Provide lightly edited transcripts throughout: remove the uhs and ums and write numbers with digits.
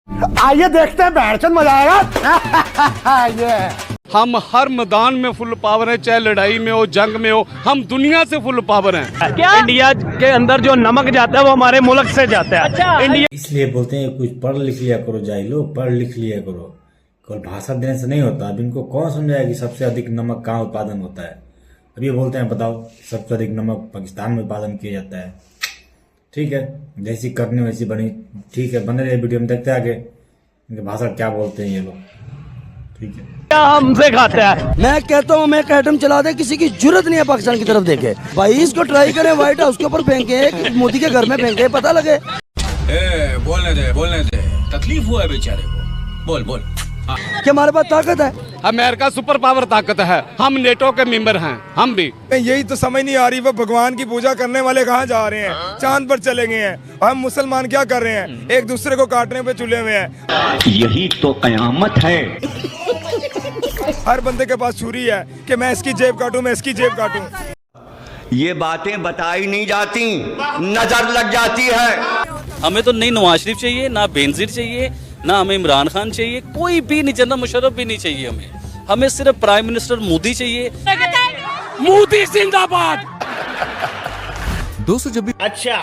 आइए देखते हैं, बैठचंद मजा आएगा। ये हम हर मैदान में फुल पावर है, चाहे लड़ाई में हो, जंग में हो, हम दुनिया से फुल पावर हैं। क्या इंडिया के अंदर जो नमक जाता है वो हमारे मुल्क से जाता है। अच्छा, इंडिया इसलिए बोलते हैं कुछ पढ़ लिख लिया करो, जाहिलो पढ़ लिख लिया करो। केवल भाषा देने से नहीं होता। अब इनको कौन समझाया कि सबसे अधिक नमक कहाँ उत्पादन होता है। अब ये बोलते हैं बताओ सबसे अधिक नमक पाकिस्तान में उत्पादन किया जाता है। ठीक है, जैसी करनी वैसी बनी। ठीक है, बने रहे वीडियो में, देखते आगे इनकी भाषा क्या बोलते हैं ये लोग। ठीक है, क्या हमसे खाता है। मैं कहता हूँ मैं एक एटम चला दे, किसी की जरूरत नहीं है पाकिस्तान की तरफ देखे। भाई इसको ट्राई करें, व्हाइट हाउस के ऊपर फेंके, मोदी के घर में फेंके, पता लगे। बोलने दे, तकलीफ हुआ है बेचारे को। बोल कि हमारे पास ताकत है। अमेरिका सुपर पावर ताकत है, हम नेटो के मेंबर हैं, हम भी। यही तो समझ नहीं आ रही, वो भगवान की पूजा करने वाले कहाँ जा रहे हैं, चांद पर चले गए हैं। हम मुसलमान क्या कर रहे हैं, एक दूसरे को काटने पे चुले हुए हैं। यही तो कयामत है। हर बंदे के पास छुरी है कि मैं इसकी जेब काटूं, मैं इसकी जेब काटूं। ये बातें बताई नहीं जाती, नजर लग जाती है। हमें तो नहीं नवाज शरीफ चाहिए, ना बेनजीर चाहिए, ना हमें इमरान खान चाहिए, कोई भी नहीं, जनरल मुशर्रफ भी नहीं चाहिए। हमें सिर्फ प्राइम मिनिस्टर मोदी चाहिए। मोदी जिंदाबाद। 200 जब भी अच्छा।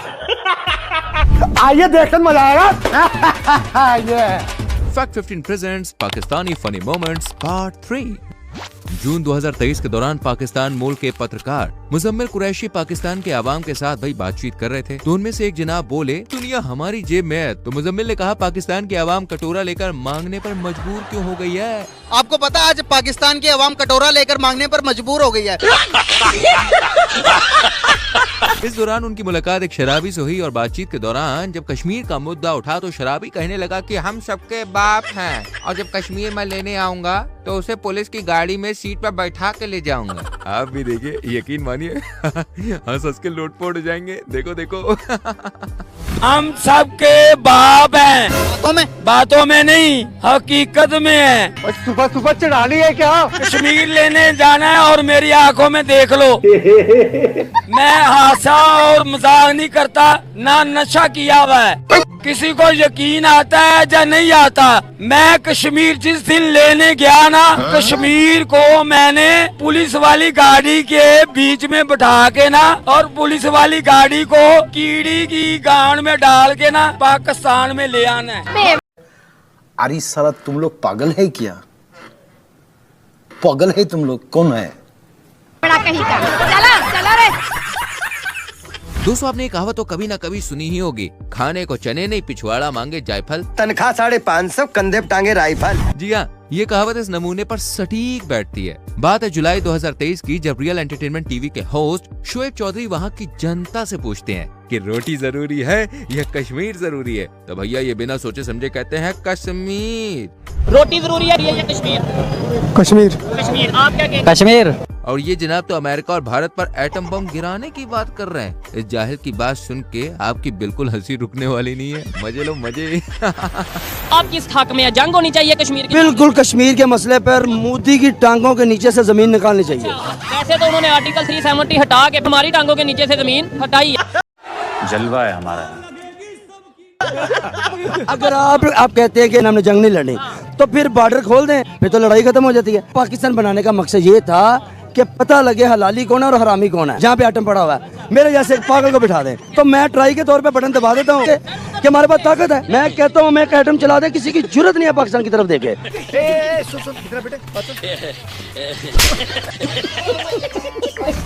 आइए देखते हैं, मजा आएगा। ये fact 15 presents Pakistani funny moments part 3। जून 2023 के दौरान पाकिस्तान मूल के पत्रकार मुजम्मिल कुरैशी पाकिस्तान के आवाम के साथ भाई बातचीत कर रहे थे, तो उनमें से एक जनाब बोले दुनिया हमारी जेब में है। तो मुजम्मिल ने कहा पाकिस्तान की आवाम कटोरा लेकर मांगने पर मजबूर क्यों हो गई है। आपको पता है आज पाकिस्तान की आवाम कटोरा लेकर मांगने पर मजबूर हो गई है। इस दौरान उनकी मुलाकात एक शराबी से हुई और बातचीत के दौरान जब कश्मीर का मुद्दा उठा तो शराबी कहने लगा कि हम सबके बाप हैं और जब कश्मीर में लेने आऊंगा तो उसे पुलिस की गाड़ी में सीट पर बैठा के ले जाऊंगा। आप भी देखिए, यकीन मानिए हंस हंस के लोटपोट हो जाएंगे। देखो देखो। हम सबके बाप हैं, बातों में नहीं हकीकत में है। सुबह सुबह चढ़ानी है क्या? कश्मीर लेने जाना है और मेरी आंखों में देख लो। मैं हासा और मजाक नहीं करता, ना नशा किया हुआ है। किसी को यकीन आता है या नहीं आता, मैं कश्मीर जिस दिन लेने गया ना, कश्मीर को मैंने पुलिस वाली गाड़ी के बीच में बैठा के ना और पुलिस वाली गाड़ी को कीड़ी की गांड में डाल के ना पाकिस्तान में ले आना है। अरे साला तुम लोग पागल है क्या? पागल है तुम लोग, कौन है? बड़ा कहीं का। चला चला रे। दोस्तों आपने ये कहावत तो कभी ना कभी सुनी ही होगी, खाने को चने नहीं पिछवाड़ा मांगे जायफल। तनख्वाह 550, कंधे पे टांगे राइफल। जी हाँ, ये कहावत इस नमूने पर सटीक बैठती है। बात है जुलाई 2023 की, जब रियल एंटरटेनमेंट टीवी के होस्ट शोएब चौधरी वहाँ की जनता से पूछते हैं कि रोटी जरूरी है या कश्मीर जरूरी है, तो भैया ये बिना सोचे समझे कहते हैं कश्मीर। रोटी जरूरी है या कश्मीर? कश्मीर। कश्मीर। आप क्या कहते हैं? कश्मीर। और ये जनाब तो अमेरिका और भारत पर एटम बम गिराने की बात कर रहे हैं। इस जाहिल की बात सुन के आपकी बिल्कुल हंसी रुकने वाली नहीं है। मजे लो मजे। आप किस हक में है? जंग होनी चाहिए कश्मीर की? बिल्कुल, कश्मीर के मसले पर मोदी की टांगों के नीचे से जमीन निकालनी चाहिए। वैसे तो उन्होंने आर्टिकल 370 हटा के हमारी टांगों के नीचे से जमीन हटाई है। जलवा है हमारा। अगर आप कहते हैं कि हमने जंग नहीं लड़ी, तो फिर बॉर्डर खोल दें, फिर तो लड़ाई खत्म हो जाती है। पाकिस्तान बनाने का मकसद ये था कि पता लगे हलाली कौन है और हरामी कौन है। जहाँ पे आटम पड़ा हुआ है, मेरे जैसे एक पागल को बिठा दें, तो मैं ट्राई के तौर पे बटन दबा देता हूँ कि हमारे पास ताकत है। मैं कहता हूँ मैं एक एटम चला दे, किसी की जरूरत नहीं है पाकिस्तान की तरफ देखे।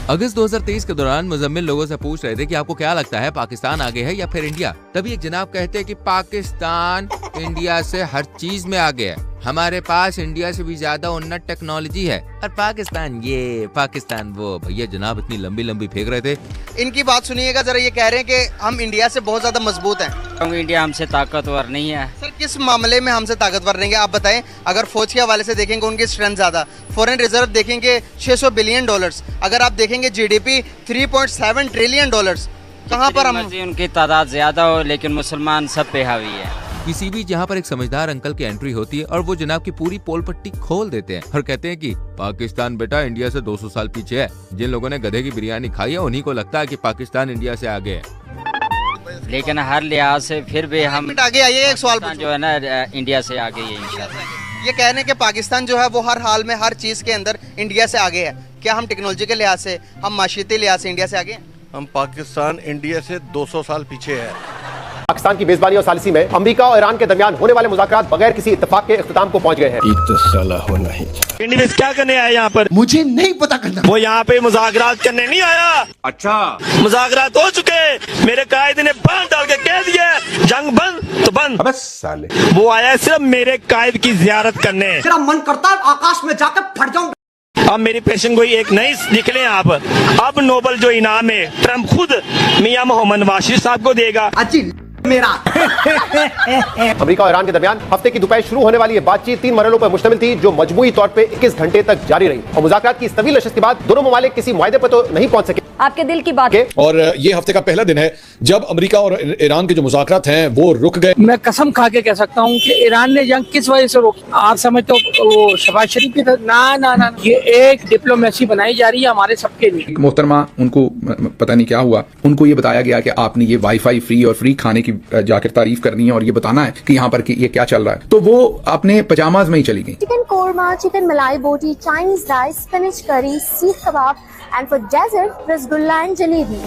अगस्त 2023 के दौरान मुजम्मिल लोगों से पूछ रहे थे कि आपको क्या लगता है पाकिस्तान आगे है या फिर इंडिया। तभी एक जनाब कहते हैं कि पाकिस्तान इंडिया से हर चीज में आगे है, हमारे पास इंडिया से भी ज्यादा उन्नत टेक्नोलॉजी है, और पाकिस्तान ये पाकिस्तान वो। भैया जनाब इतनी लंबी लंबी फेंक रहे थे। इनकी बात सुनिएगा जरा, ये कह रहे हैं कि हम इंडिया से बहुत ज्यादा मजबूत हैं। इंडिया हमसे ताकतवर नहीं है। सर किस मामले में हमसे ताकतवर रहेंगे आप बताएं। अगर फौज के हवाले से देखेंगे उनकी स्ट्रेंथ ज्यादा, फॉरेन रिजर्व देखेंगे 600 बिलियन डॉलर्स, अगर आप देखेंगे जीडीपी 3.7 ट्रिलियन डॉलर्स, कहाँ पर हम? उनकी तादाद ज्यादा हो लेकिन मुसलमान सब पे हावी है। किसी भी जहाँ पर एक समझदार अंकल की एंट्री होती है और वो जनाब की पूरी पोल पट्टी खोल देते हैं और कहते हैं कि पाकिस्तान बेटा इंडिया से 200 साल पीछे है। जिन लोगों ने गधे की बिरयानी खाई है उन्हीं को लगता है कि पाकिस्तान इंडिया से आगे है। लेकिन हर लिहाज से फिर भी हम आगे आइए, एक सवाल पूछूं। जो है ना इंडिया से आगे ही है इंशाल्लाह। ये कह रहे हैं कि पाकिस्तान जो है वो हर हाल में हर चीज़ के अंदर इंडिया से आगे है। क्या हम टेक्नोलॉजी के लिहाज से, हम माशियती लिहाज से इंडिया से आगे हैं? हम पाकिस्तान इंडिया से 200 साल पीछे है। पाकिस्तान की मेजबानी और सालिसी में अमेरिका और ईरान के दरमियान होने वाले मुज़ाकरात बगैर किसी इत्तेफाक के इख्तिताम को पहुंच गए हैं। एक तो साला होना ही। इंडियन क्या करने आया यहाँ पर? मुझे नहीं पता करना। वो यहाँ पे मुज़ाकरात करने नहीं आया। अच्छा, मुज़ाकरात हो चुके, मेरे कायदे ने बांध डाल के कह दिया जंग बंद तो बंद। बस साले। वो आया सिर्फ मेरे कायद की जियारत करने। तेरा मन करता है आकाश में जाकर फट जाऊं। अब मेरी पेशन गोई एक नई लिख लें आप। अब नोबल जो इनाम है ट्रम्प खुद मियां मोहम्मद नवाज शरीफ साहब को देगा। मेरा अमेरिका और ईरान के दरमियान हफ्ते की दोपहर शुरू होने वाली ये बातचीत 3 मरहलों पर मुश्तमिल थी, जो मजमूई तौर पे 21 घंटे तक जारी रही। और मुज़ाकरात की इस तवील नशस्त के बाद दोनों ममालिक किसी मुआहदे पर तो नहीं पहुंच सके। आपके दिल की बात। और ये हफ्ते का पहला दिन है जब अमेरिका और ईरान के जो मुज़ाकरात हैं वो रुक गए। मैं कसम खा के कह सकता हूँ कि ईरान ने जंग किस वजह से रोकी। आप समझते हो वो शहबाज शरीफ की ना, ये एक डिप्लोमेसी बनाई जा रही है हमारे सबके लिए। मोहतरमा उनको पता नहीं क्या हुआ, उनको ये बताया गया कि आपने ये वाईफाई फ्री और फ्री खाने की जाकर तारीफ करनी है और ये बताना है कि यहाँ पर कि ये क्या चल रहा है। तो वो अपने पजामाज में ही चली गई। चिकन कोरमा, चिकन मलाई बोटी, चाइनीज राइस, स्पिनच करी, सीख कबाब and for dessert rasgulla and jalebi.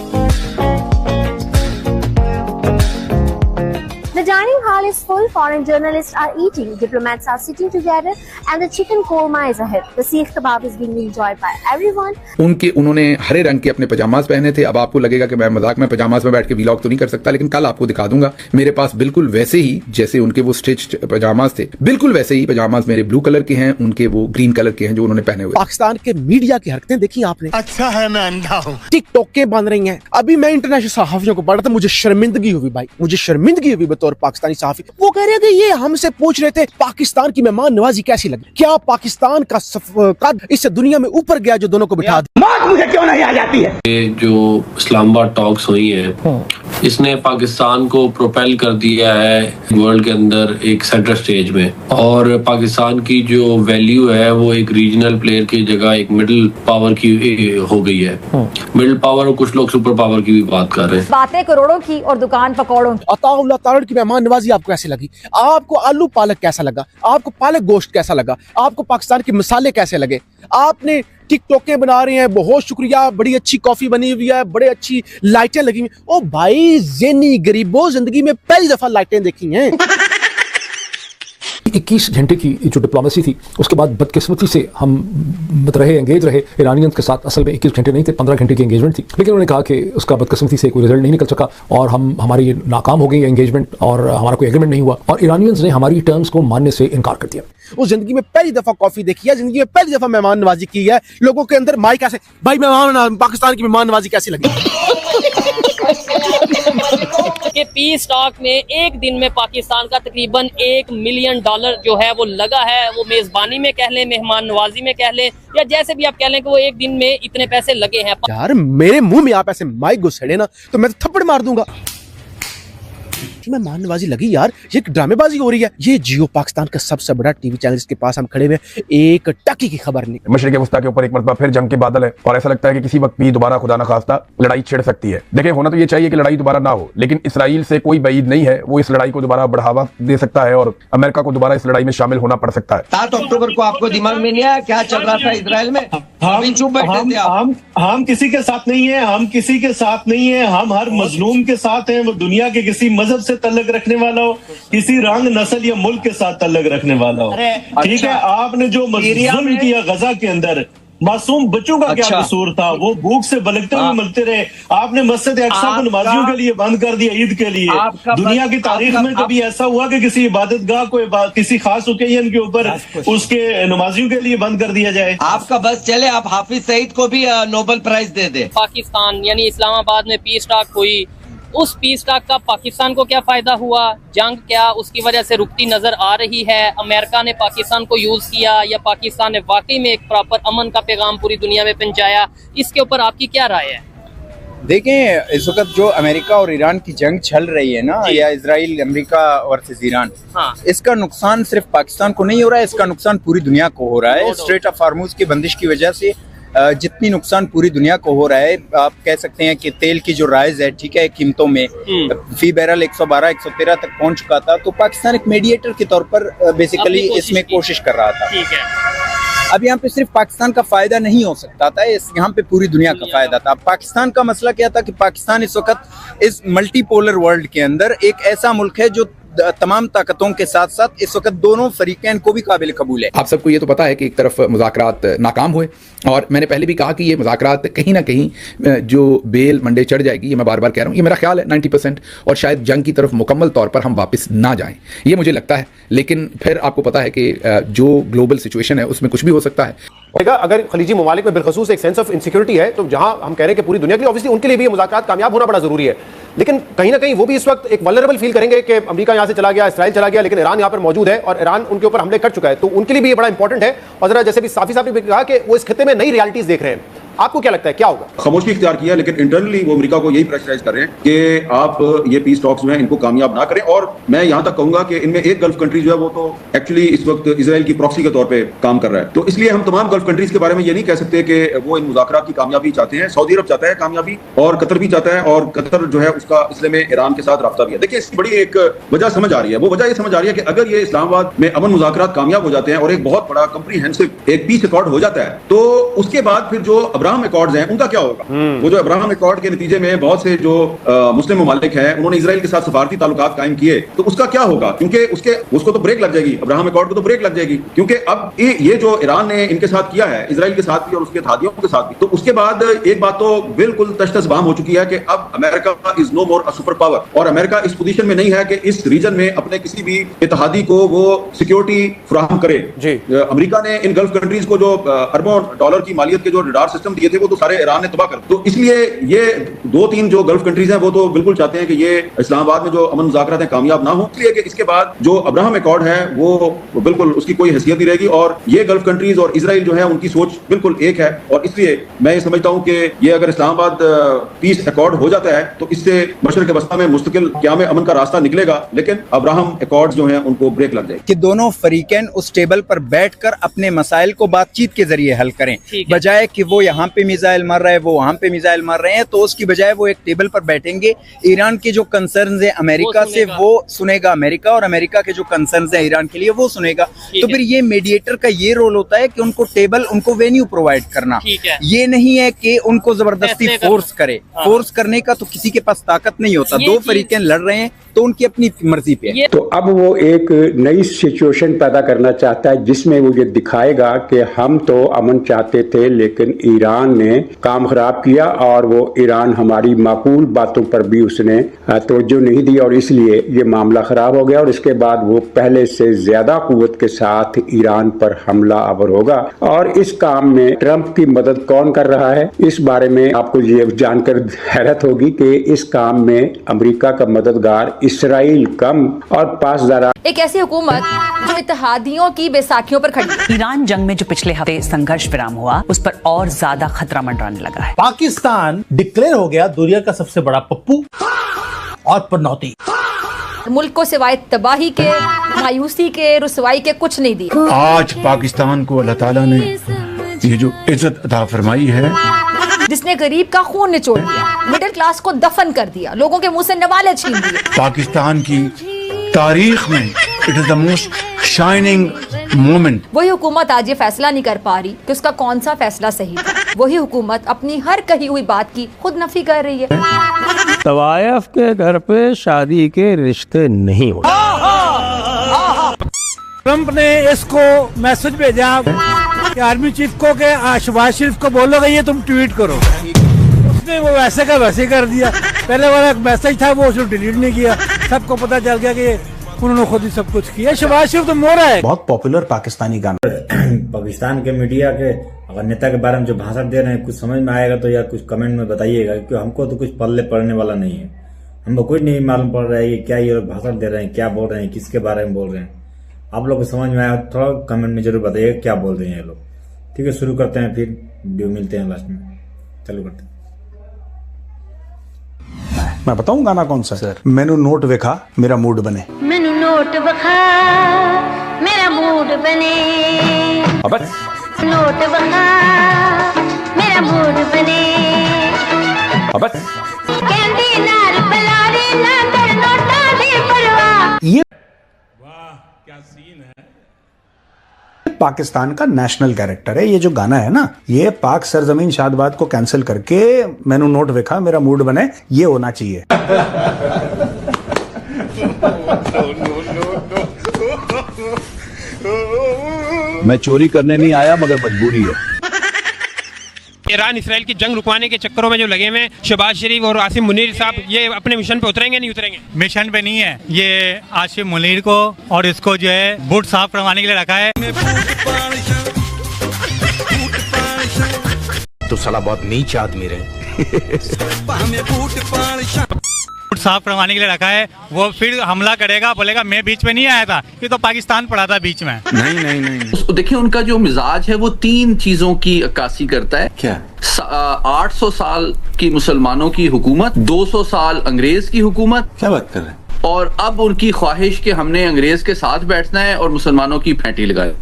The dining hall is full. Foreign journalists are eating, diplomats are sitting together, and the chicken korma is ahead. The seekh kebab is being enjoyed by everyone. उन्होंने हरे रंग के अपने pyjamas पहने थे। अब आपको लगेगा कि मैं मजाक में पजामाज में बैठ के व्लॉग तो नहीं कर सकता, लेकिन कल आपको दिखा दूंगा मेरे पास बिल्कुल वैसे ही जैसे उनके वो स्टिच्ड पजामाज थे, बिल्कुल वैसे ही पजामाज मेरे ब्लू कलर के हैं, उनके वो ग्रीन कलर के हैं जो उन्होंने पहने हुए। पाकिस्तान के मीडिया की हरकतें देखी आपने? अच्छा है, मैं अंधा हूँ। टिकटॉक के बन रही हैं। अभी मैं इंटरनेशनल सहाफियों को पढ़ रहा था, मुझे शर्मिंदगी हुई भाई, मुझे शर्मिंदगी हुई बतौर पाकिस्तानी सहाफी। वो कह रहे थे, ये हमसे पूछ रहे थे पाकिस्तान की मेहमान नवाजी कैसी लगी, क्या पाकिस्तान का कद इससे दुनिया में ऊपर गया जो दोनों को बिठा दिया। बात मुझे क्यों नहीं आ जाती है। ये जो इस्लामाबाद टॉक्स हुई है, इसने पाकिस्तान को प्रोपेल कर दिया है वर्ल्ड के अंदर एक सेंटर स्टेज में, और पाकिस्तान की जो वैल्यू है वो एक रीजनल प्लेयर की जगह एक मिडिल पावर की हो गई है। मिडिल पावर और कुछ लोग सुपर पावर की भी बात कर रहे हैं। बातें करोड़ों की और दुकान पकौड़ों की। अताउल्लाह तारड़ की मेहमान नवाजी आपको कैसी लगी? आपको आलू पालक कैसा लगा? आपको पालक गोश्त कैसा लगा? आपको पाकिस्तान के मसाले कैसे लगे? आपने टिकटॉकें बना रहे हैं, बहुत शुक्रिया, बड़ी अच्छी कॉफी बनी हुई है, बड़ी अच्छी लाइटें लगी हुई। ओ भाई ज़ेनी गरीबों, जिंदगी में पहली दफा लाइटें देखी हैं। 21 घंटे की जो डिप्लोमेसी थी, उसके बाद बदकिस्मती से हम एंगेज रहे ईरानियंस के साथ। असल में 21 घंटे नहीं थे, 15 घंटे की एंगेजमेंट थी, लेकिन उन्होंने कहा कि उसका बदकिस्मती से कोई रिजल्ट नहीं निकल सका और हमारी नाकाम हो गई एंगेजमेंट और हमारा कोई एग्रीमेंट नहीं हुआ, और ईरानियंस ने हमारी टर्म्स को मानने से इनकार कर दिया। वो जिंदगी में पहली दफा कॉफी देखी है, जिंदगी में पहली दफा मेहमान नवाजी की है। लोगों के अंदर माइक ऐसे, भाई मेहमान पाकिस्तान की मेहमान नवाजी कैसी लगी? कि पीस टॉक में एक दिन में पाकिस्तान का तकरीबन $1 मिलियन जो है वो लगा है। वो मेजबानी में कह लें, मेहमान नवाजी में कह लें, या जैसे भी आप कह लें कि वो एक दिन में इतने पैसे लगे हैं। यार मेरे मुंह में आप ऐसे माइक घुसेड़े ना तो मैं तो थप्पड़ मार दूंगा। मेहमान नवाजी लगी यार, ये ड्रामेबाजी हो रही है। ये जियो पाकिस्तान का सबसे बड़ा टीवी चैनल के पास हम खड़े हुए, एक टकी की खबर नहीं। मशरिक़ वस्ता के ऊपर एक मरतबा फिर जंग के बादल है और ऐसा लगता है कि किसी वक्त भी दोबारा खुदा न खास्ता लड़ाई छिड़ सकती है। देखिए, होना तो ये चाहिए कि लड़ाई दोबारा ना हो, लेकिन इसराइल से कोई बईद नहीं है, वो इस लड़ाई को दोबारा बढ़ावा दे सकता है और अमेरिका को दोबारा इस लड़ाई में शामिल होना पड़ सकता है। 7 अक्टूबर को आपको दिमाग में नहीं आया क्या चल रहा था इसराइल में? हम किसी के साथ नहीं है, हम किसी के साथ नहीं है, हम हर मजलूम के साथ हैं। वो दुनिया के किसी मजहब से तल्लुक रखने वाला हो, किसी रंग, नस्ल या मुल्क के साथ तल्लुक रखने वाला हो, ठीक है। आपने जो जुल्म किया गजा के अंदर, मासूम बच्चों का क्या कसूर था? वो भूख से बलकते हुए मरते रहे। आपने मस्जिद अक्सा को नमाजियों के लिए बंद कर दिया, ईद के लिए। दुनिया की तारीख में कभी ऐसा हुआ कि किसी इबादतगाह को किसी खास ओकेजन के ऊपर उसके नमाजियों के लिए बंद कर दिया जाए? आपका बस चले, आप हाफिज सईद को भी नोबेल प्राइज दे दे। पाकिस्तान यानी इस्लामाबाद में पीस टॉक हुई, उस पीस टॉक का पाकिस्तान को क्या फायदा हुआ? जंग क्या उसकी वजह से रुकती नजर आ रही है? अमेरिका ने पाकिस्तान को यूज किया या पाकिस्तान ने वाकई में एक प्रॉपर अमन का पैगाम पूरी दुनिया में पहुंचाया? इसके ऊपर आपकी क्या राय है? देखें, इस वक्त जो अमेरिका और ईरान की जंग चल रही है ना, या इजराइल अमेरिका वर्सेस ईरान, इसका नुकसान सिर्फ पाकिस्तान को नहीं हो रहा है, इसका नुकसान पूरी दुनिया को हो रहा है। स्ट्रेट ऑफ हार्मुज की बंदिश की वजह से जितनी नुकसान पूरी दुनिया को हो रहा है, आप कह सकते हैं कि तेल की जो राइज है, ठीक है, कीमतों में फी बैरल 112 113 तक पहुंच चुका था, तो पाकिस्तान एक मीडिएटर के तौर पर बेसिकली इसमें कोशिश कर रहा था। ठीक है, अब यहाँ पे सिर्फ पाकिस्तान का फायदा नहीं हो सकता था, यहाँ पे पूरी दुनिया का फायदा था। पाकिस्तान का मसला क्या था कि पाकिस्तान इस वक्त इस मल्टीपोलर वर्ल्ड के अंदर एक ऐसा मुल्क है जो तमाम ताकतों के साथ साथ इस वक्त दोनों फरीकैन को भी काबिल कबूल है। आप सबको ये तो पता है कि एक तरफ मुज़ाकरात नाकाम हुए, और मैंने पहले भी कहा कि ये मुज़ाकरात कहीं ना कहीं जो बेल मंडे चढ़ जाएगी, ये मैं बार बार कह रहा हूँ, ये मेरा ख्याल है 90%, और शायद जंग की तरफ मुकम्मल तौर पर हम वापस ना जाएं, ये मुझे लगता है। लेकिन फिर आपको पता है कि जो ग्लोबल सिचुएशन है उसमें कुछ भी हो सकता है। अगर खलीजी ममालिक में बिलखसूस एक सेंस ऑफ इनसिक्योरिटी है, तो जहां हम कह रहे हैं कि पूरी दुनिया के लिए ऑब्वियसली उनके लिए भी ये मुज़ाकरात कामयाब होना बड़ा जरूरी है, लेकिन कहीं ना कहीं वो भी इस वक्त एक वल्नरेबल फील करेंगे कि अमेरिका यहाँ से चला गया, इसराइल चला गया, लेकिन ईरान यहाँ पर मौजूद है और ईरान उनके ऊपर हमले कर चुका है, तो उनके लिए भी ये बड़ा इंपॉर्टेंट है। और जरा जैसे भी साफी साहब ने कहा कि वो इस खित्ते में नई रियलिटीज देख रहे हैं, आपको क्या लगता है क्या होगा? खामोशी इख्तियार किया, लेकिन इंटरनली वो अमेरिका को यही प्रेशराइज कर रहे हैं कि आप ये पीस टॉक्स में इनको कामयाब ना करें। और मैं यहाँ तक कहूंगा कि इनमें एक गल्फ कंट्री जो है वो तो एक्चुअली इस वक्त इजराइल की प्रॉक्सी के तौर पे काम कर रहा है, तो इसलिए हम तमाम गल्फ कंट्रीज के बारे में ये नहीं कह सकते कि वो इन मुज़ाकरात की कामयाबी चाहते हैं। सऊदी अरब चाहता है कामयाबी, और कतर भी चाहता है, और कतर जो है उसका इसलिए में ईरान के साथ राब्ता भी है। देखिए, इसकी बड़ी एक वजह समझ आ रही है, वो वजह ये समझ आ रही है कि अगर ये इस्लामाबाद में अमन मुज़ाकरात कामयाब हो जाते हैं और एक बहुत बड़ा कंप्रीहेंसिव एक पीस अकॉर्ड हो जाता है, तो उसके बाद फिर जो अब्राहम अकॉर्ड्स हैं उनका क्या होगा? वो जो अब्राहम अकॉर्ड के नतीजे में बहुत से जो मुस्लिम ममालिक हैं उन्होंने इजराइल के साथ सफारती ताल्लुकात कायम किए, तो उसका क्या होगा? क्योंकि उसको तो ब्रेक लग जाएगी, अब्राहम अकॉर्ड को तो ब्रेक लग जाएगी, क्योंकि अब ये जो ईरान ने इनके साथ किया है, इजराइल के साथ भी और उसके इत्तेहादियों के साथ भी, तो उसके बाद एक बात तो बिल्कुल तश्तसबाम हो चुकी है कि अब America is no more a super power, और अमेरिका इस पोजीशन में नहीं है कि इस रीजन में अपने किसी भी इत्तेहादी को वो सिक्योरिटी फराहम करे। अमेरिका ने इन गल्फ कंट्रीज को जो अरबों डॉलर की मालियत के जो रडार सिस्टम दिए थे वो तो सारे ईरान ने तबाह कर, तो इसलिए ये 2-3 जो गल्फ कंट्रीज हैं वो तो बिल्कुल चाहते हैं कि ये इस्लामाबाद में जो अमन मुज़ाकरात हैं कामयाब ना हो, इसलिए कि इसके बाद जो अब्राहम अकॉर्ड है वो बिल्कुल उसकी कोई हैसियत नहीं रहेगी, और ये गल्फ कंट्रीज और इजराइल जो है उनकी सोच बिल्कुल एक है। और इसलिए मैं ये समझता हूं कि ये अगर इस्लामाबाद पीस अकॉर्ड हो जाता है तो इससे मशरक़ वस्ता में मुस्तकिल क़याम अमन का रास्ता निकलेगा, लेकिन अब्राहम अकॉर्ड जो है उनको ब्रेक लग जाएगी। कि दोनों फरीकैन उस टेबल पर बैठकर अपने मसाइल को बातचीत के जरिए हल करें, बजाय कि वो यहाँ पे मिसाइल मार रहा है, वो वहाँ पे मिसाइल मार रहे हैं, तो उसकी बजाय वो एक टेबल पर बैठेंगे। ईरान के जो कंसर्न्स है अमेरिका से वो सुनेगा अमेरिका, और अमेरिका के जो कंसर्न्स है ईरान के लिए वो सुनेगा। तो फिर ये मीडिएटर का ये रोल होता है कि उनको टेबल, उनको वेन्यू प्रोवाइड करना, ये नहीं है कि उनको जबरदस्ती फोर्स करे। फोर्स करने का तो किसी के पास ताकत नहीं होता, दो फरीकैन लड़ रहे हैं तो उनकी अपनी मर्जी पे है। तो अब वो एक नई सिचुएशन पैदा करना चाहता है जिसमें वो ये दिखाएगा कि हम तो अमन चाहते थे लेकिन ईरान ने काम खराब किया, और वो ईरान हमारी माकूल बातों पर भी उसने तवज्जो नहीं दी, और इसलिए ये मामला खराब हो गया। और इसके बाद वो पहले से ज्यादा कुव्वत के साथ ईरान पर हमला आवर होगा। और इस काम में ट्रंप की मदद कौन कर रहा है, इस बारे में आपको ये जानकर हैरत होगी कि इस काम में अमेरिका का मददगार इसराइल कम और पासदार एक ऐसी हुकूमत जो इत्तेहादियों की बैसाखियों पर खड़ी। ईरान जंग में जो पिछले हफ्ते संघर्ष विराम हुआ उस पर और ज्यादा खतरा मंडराने लगा है। पाकिस्तान डिक्लेयर हो गया दुनिया का सबसे बड़ा पप्पू और पनौती। मुल्क को सिवाय तबाही के, मायूसी के, रुसवाई के कुछ नहीं दिया। आज पाकिस्तान को अल्लाह ताला ने ये जो इज्जत अता फरमाई है, जिसने गरीब का खून निचोड़ दिया, मिडिल क्लास को दफन कर दिया, लोगों के मुंह से नवाले छीन दिए। पाकिस्तान की तारीख में it is the most shining moment. वही हुकूमत आज ये फैसला नहीं कर पा रही कि उसका कौन सा फैसला सही था। वही हुकूमत अपनी हर कही हुई बात की खुद नफी कर रही है। तवायफ के घर पे शादी के रिश्ते नहीं होते। ट्रंप ने इसको मैसेज भेजा कि आर्मी चीफ को कि शहबाज शरीफ को बोलोगे ये तुम ट्वीट करो, उसने वो वैसे का वैसे कर दिया। पहले वाला एक मैसेज था वो उसने डिलीट नहीं किया, सबको पता चल गया कि उन्होंने खुद ही सब कुछ किया। शहबाज शरीफ तो मोरा है। बहुत पॉपुलर पाकिस्तानी गाना। पाकिस्तान के मीडिया के अगर नेता के बारे में जो भाषण दे रहे हैं कुछ समझ में आएगा तो या कुछ कमेंट में बताइएगा, क्योंकि हमको तो कुछ पल्ले पड़ने वाला नहीं है। हमको कुछ नहीं मालूम पड़ रहा है कि क्या ये लोग भाषण दे रहे हैं, क्या बोल रहे हैं, किसके बारे में बोल रहे हैं। आप लोग को समझ में आया थोड़ा कमेंट में जरूर बताइएगा क्या बोल रहे हैं ये लोग। ठीक है, शुरू करते हैं, फिर वीडियो मिलते हैं लास्ट में। चालू करते हैं। मैं बताऊं गाना कौन सा? सर मैनू नोट वेखा मेरा मूड बने। मैनू नोट वखा मेरा मूड बने। अबे नोट वखा बस ये पाकिस्तान का नेशनल कैरेक्टर है। ये जो गाना है ना, ये पाक सरजमीन शादबाद को कैंसिल करके मैंने नोट देखा, मेरा मूड बने, ये होना चाहिए। मैं चोरी करने नहीं आया, मगर मजबूरी है। ईरान इसराइल की जंग रुकवाने के चक्करों में जो लगे हुए हैं, शहबाज शरीफ और आसिम मुनीर साहब, ये अपने मिशन पे उतरेंगे नहीं उतरेंगे? मिशन पे नहीं है, ये आसिम मुनीर को और इसको जो है बूट साफ करवाने के लिए रखा है। तो साला बहुत नीच आदमी रहे। साफ करवाने के लिए रखा है, वो फिर हमला करेगा, बोलेगा मैं बीच में नहीं आया था, ये तो पाकिस्तान पड़ा था बीच में। नहीं। देखिए उनका जो मिजाज है वो 3 चीजों की अक्कासी करता है। क्या? 800 साल की मुसलमानों की हुकूमत, 200 साल अंग्रेज की हुकूमत। क्या बात कर रहे हैं? और अब उनकी ख्वाहिश कि हमने अंग्रेज के साथ बैठना है और मुसलमानों की फेंटी लगाए।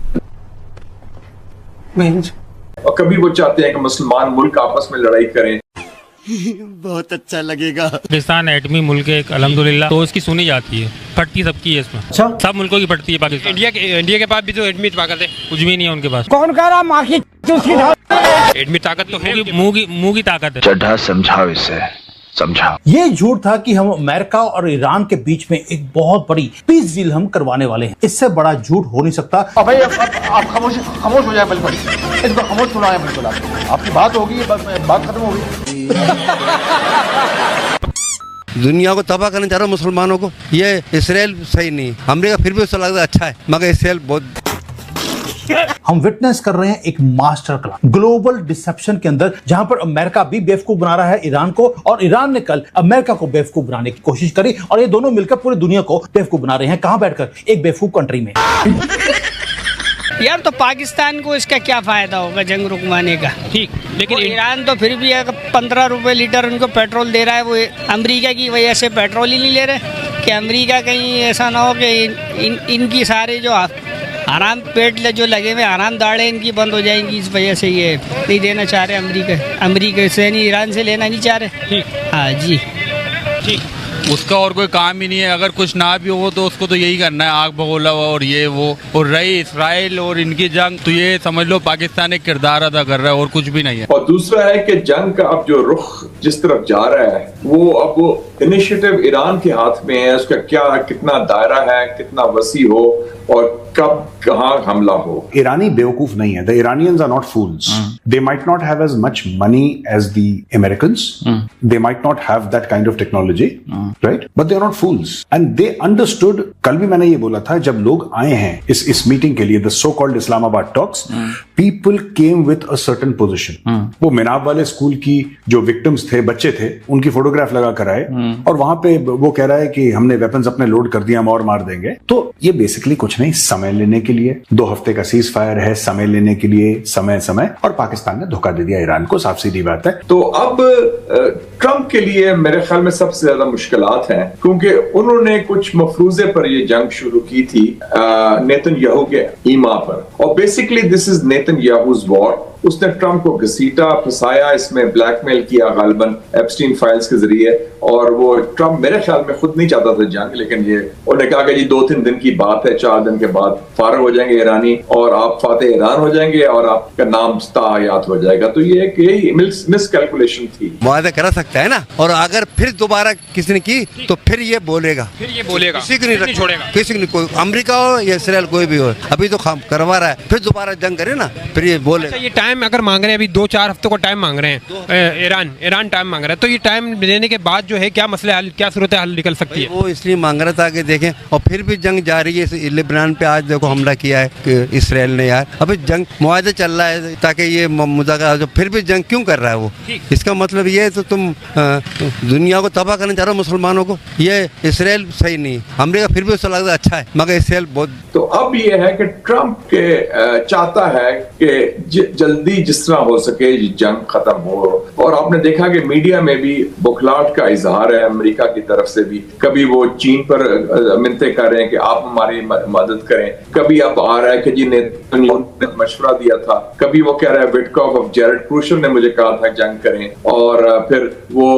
और कभी वो चाहते हैं कि मुसलमान मुल्क आपस में लड़ाई करें। बहुत अच्छा लगेगा। पाकिस्तान एटमी मुल्क है अल्हम्दुलिल्लाह, तो उसकी सुनी जाती है, फटती सबकी है इसमें। अच्छा? सब मुल्कों की फटती है पाकिस्तान। इंडिया के पास भी जो एटमी ताकत है, कुछ भी नहीं है उनके पास। कौन कह रहा माँ की एटमी ताकत तो मुंह की ताकत है। चढ़ा समझाओ इसे, समझाओ। ये झूठ था कि हम अमेरिका और ईरान के बीच में एक बहुत बड़ी पीस डील हम करवाने वाले हैं। इससे बड़ा झूठ हो नहीं सकता। भाई आप खामोश हो जाए, बिल्कुल इसको खामोश सुनाए, बिल्कुल आपकी बात होगी, बात खत्म होगी। दुनिया को तबाह करने जा रहा मुसलमानों को, ये इसराइल सही नहीं। अमेरिका फिर भी उससे लगता है अच्छा है, मगर इसराइल बहुत। हम विटनेस कर रहे हैं एक मास्टर क्लास ग्लोबल डिसेप्शन के अंदर, जहां पर अमेरिका भी बेवकूफ बना रहा है ईरान को, और ईरान ने कल अमेरिका को बेवकूफ बनाने की कोशिश करी, और ये दोनों मिलकर पूरी दुनिया को बेवकूफ बना रहे हैं। कहां बैठकर? एक बेवकूफ कंट्री में। यार तो पाकिस्तान को इसका क्या फायदा होगा जंग रुकवाने का? ठीक, लेकिन ईरान तो फिर भी अगर 15 रुपए लीटर उनको पेट्रोल दे रहा है, वो अमेरिका की वजह से पेट्रोल ही नहीं ले रहे। कि अमेरिका कहीं ऐसा ना हो कि इनकी सारे जो आराम पेट जो लगे हुए आराम दाड़े इनकी बंद हो जाएंगी, इस वजह से ये नहीं देना चाह रहे अमेरिका से, नहीं ईरान से लेना नहीं चाह रहे। ठीक, हाँ जी, ठीक। उसका और कोई काम ही नहीं है, अगर कुछ ना भी हो तो उसको तो यही करना है, आग बगोला और ये वो। और रही इसराइल और इनकी जंग, तो ये समझ लो पाकिस्तान एक किरदार अदा कर रहा है और कुछ भी नहीं है। और दूसरा है कि जंग का अब जो रुख जिस तरफ जा रहा है, वो अब इनिशिएटिव ईरान के हाथ में है। उसका क्या कितना दायरा है, कितना वसी हो और कब कहाँ हमला हो। ईरानी बेवकूफ नहीं है। The Iranians are not fools. They might not have as much money as the Americans, they might not have that kind of technology, right, but they are not fools and they understood. कल भी मैंने ये बोला था, जब लोग आए हैं इस मीटिंग के लिए, the so called Islamabad talks, people came with a certain position. वो मिनाब वाले स्कूल की जो विक्टिम्स थे, बच्चे थे, उनकी फोटोग्राफ लगा कर आए, और वहां पे वो कह रहा है कि हमने वेपन्स अपने लोड कर दिए, हम और मार देंगे। तो ये बेसिकली कुछ नहीं, समय लेने के लिए 2 हफ्ते का सीज फायर है, समय लेने के लिए, समय। और पाकिस्तान ने धोखा दे दिया ईरान को, साफ सीधी बात है। तो अब ट्रंप के लिए मेरे ख्याल में सबसे ज्यादा मुश्किलात हैं, क्योंकि उन्होंने कुछ मफरूजे पर ये जंग शुरू की थी नेतन्याहू के ईमा पर, और बेसिकली दिस इज नेतन्याहूज वॉर। उसने ट्रंप को घसीटा, फंसाया, इसमें ब्लैकमेल किया गालिबन एप्स्टीन फाइल्स के जरिए, और वो ट्रंप मेरे ख्याल में खुद नहीं चाहता था जंग, लेकिन ये उन्होंने कहा कि जी 2-3 दिन की बात है, 4 दिन के बाद फारग हो जाएंगे ईरानी और आप फातेह ईरान हो जाएंगे और आपका नाम तायात हो जाएगा। तो ये एक मिस कैलकुलेशन थी। वादा करा सकता है ना, और अगर फिर दोबारा किसी ने की तो फिर ये बोलेगा, किसी को नहीं छोड़ेगा, किसी को, कोई अमेरिका हो या इसराइल कोई भी हो, अभी तो करवा रहा है, फिर दोबारा जंग करे ना, फिर ये बोलेगा। ये टाइम अगर मांग रहे हैं, अभी 2-4 हफ्तों का टाइम मांग रहे हैं, ईरान टाइम मांग रहा है, तो ये टाइम देने के बाद जो है क्या मसले हल, क्या सूरत हल निकल सकती है? वो इसलिए मांग रहा था कि देखें, और फिर भी जंग जारी है। लेबनान पे आज देखो हमला किया है इसराइल ने, यार अभी जंग मुआहदा चल रहा है, ताकि ये मुज़ाकरा, जो फिर भी जंग क्यों कर रहा है वो? इसका मतलब ये है तो तुम दुनिया को तबाह करने जा रहे हो मुसलमानों को, ये इसराइल सही नहीं। अमेरिका फिर भी उससे लगता है अच्छा है, मगर इसराइल बहुत। तो अब ये है कि ट्रंप के चाहता है कि जल्दी जल्दी जिस तरह हो सके ये जंग खत्म हो। और आपने देखा कि मीडिया में भी बुखलाहट का इजहार है अमेरिका की तरफ से भी। कभी वो चीन पर मिन्नतें कर रहे हैं कि आप हमारी मदद करें, कभी अब आ रहा है कि जी ने मशवरा दिया था, कभी वो कह रहा है विटकॉफ ऑफ जेरेड क्रूशल ने मुझे कहा था जंग करें, और फिर वो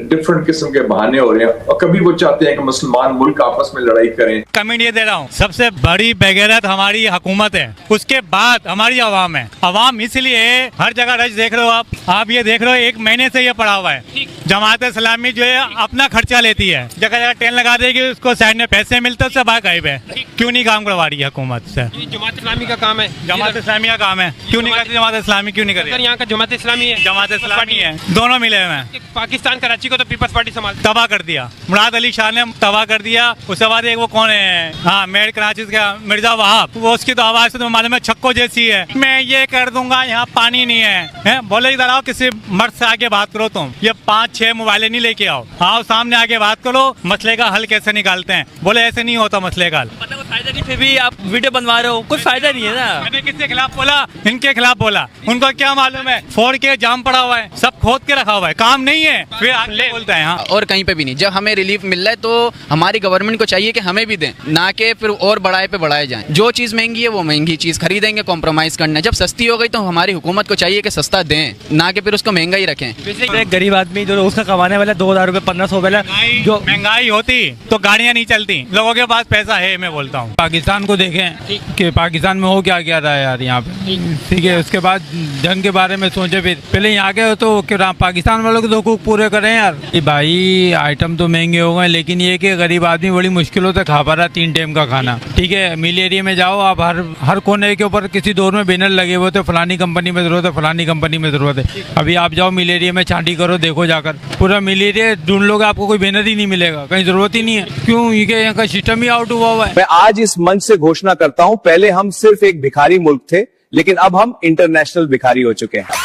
डिफरेंट किस्म के बहाने हो रहे हैं। और कभी वो चाहते हैं कि मुसलमान मुल्क आपस में लड़ाई करें। कमेंट ये दे रहा हूँ, सबसे बड़ी बेगैरत हमारी हुकूमत है, उसके बाद हमारी आवाम है। आवाम इसलिए हर जगह रश देख रहे हो आप ये देख रहे हो 1 महीने से ये पड़ा हुआ है। जमात इस्लामी जो है अपना खर्चा लेती है, जगह जगह टेन लगा देगी, उसको साइड में पैसे मिलते उससे बाहर गायब है। क्यों नहीं काम करवा रही है हुकूमत से? जमात इस्लामी का काम है, जमात इस्लामी का काम है, क्यों नहीं करती जमात इस्लामी? क्यों नहीं करती? यहाँ का जमात इस्लामी है, जमात इस्लामी है, दोनों मिले हुए हैं। पाकिस्तान कराची को तो पीपल्स पार्टी संभाल तबाह कर दिया, मुराद अली शाह ने तबाह कर दिया। उसके बाद एक वो कौन है, हाँ मेयर कराची का मिर्जा वहाब, वो उसकी तो आवाज तो मालूम है छक्को जैसी है, मैं ये कर दूंगा, यहाँ पानी नहीं है। बोले इधर आओ, किसी मर्द से आगे बात करो, तुम ये 5-6 मोबाइलें नहीं लेके आओ, सामने आगे बात करो, मसले का हल कैसे निकालते हैं। बोले ऐसे नहीं होता मसले का हल। फायदा नहीं, फिर भी आप वीडियो बनवा रहे हो, कुछ फायदा नहीं है ना। मैंने किसके खिलाफ बोला? इनके खिलाफ बोला। उनको क्या मालूम है, फोड़ के जाम पड़ा हुआ है, सब खोद के रखा हुआ है, काम नहीं है, फिर आगे बोलते हैं। हाँ, और कहीं पे भी नहीं। जब हमें रिलीफ मिल रहा है तो हमारी गवर्नमेंट को चाहिए कि हमें भी दें, ना कि फिर और बढ़ाए पे बढ़ाए जाएं। जो चीज़ महंगी है वो महंगी चीज़ खरीदेंगे, कॉम्प्रोमाइज़ करना। जब सस्ती हो गई तो हमारी हुकूमत को चाहिए कि सस्ता दें, ना कि फिर उसको महंगा ही रखें। एक गरीब आदमी जो उसका कमाने वाला 2000 रुपये 1500 वाला, जो महंगाई होती तो गाड़ियाँ नहीं चलती। लोगों के पास पैसा है, मैं बोलता हूँ। पाकिस्तान को देखें कि पाकिस्तान में हो क्या क्या रहा है यार यहाँ पे, ठीक है। उसके बाद जंग के बारे में सोचे, फिर पहले यहाँ के तो पाकिस्तान वालों के तो हुकूक पूरे करें यार। भाई आइटम तो महंगे हो गए, लेकिन ये कि गरीब आदमी बड़ी मुश्किलों से खा पा रहा 3 टाइम का खाना, ठीक है। मिल एरिया में जाओ आप, हर कोने के ऊपर किसी दौर में बैनर लगे हुए थे, फलानी कंपनी में जरूरत है, फलानी कंपनी में जरूरत है। अभी आप जाओ मिल एरिया में, छांटी करो, देखो जाकर, पूरा मिल एरिया ढूंढ लोगे, आपको कोई बैनर ही नहीं मिलेगा, कहीं जरूरत ही नहीं है। क्यों? ये यहाँ का सिस्टम ही आउट हुआ हुआ है। मैं आज इस मंच से घोषणा करता हूं, पहले हम सिर्फ एक भिखारी मुल्क थे, लेकिन अब हम इंटरनेशनल भिखारी हो चुके हैं।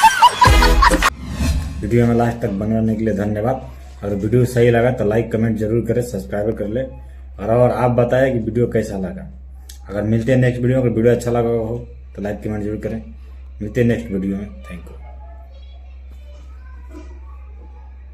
वीडियो में लास्ट तक बने रहने के लिए धन्यवाद। अगर वीडियो सही लगा तो लाइक कमेंट जरूर करें, सब्सक्राइब कर ले, और आप बताएं कि वीडियो कैसा लगा। अगर मिलते हैं नेक्स्ट वीडियो में, अगर वीडियो अच्छा लगा हो तो लाइक कमेंट जरूर करें। मिलते हैं नेक्स्ट वीडियो में। Thank you.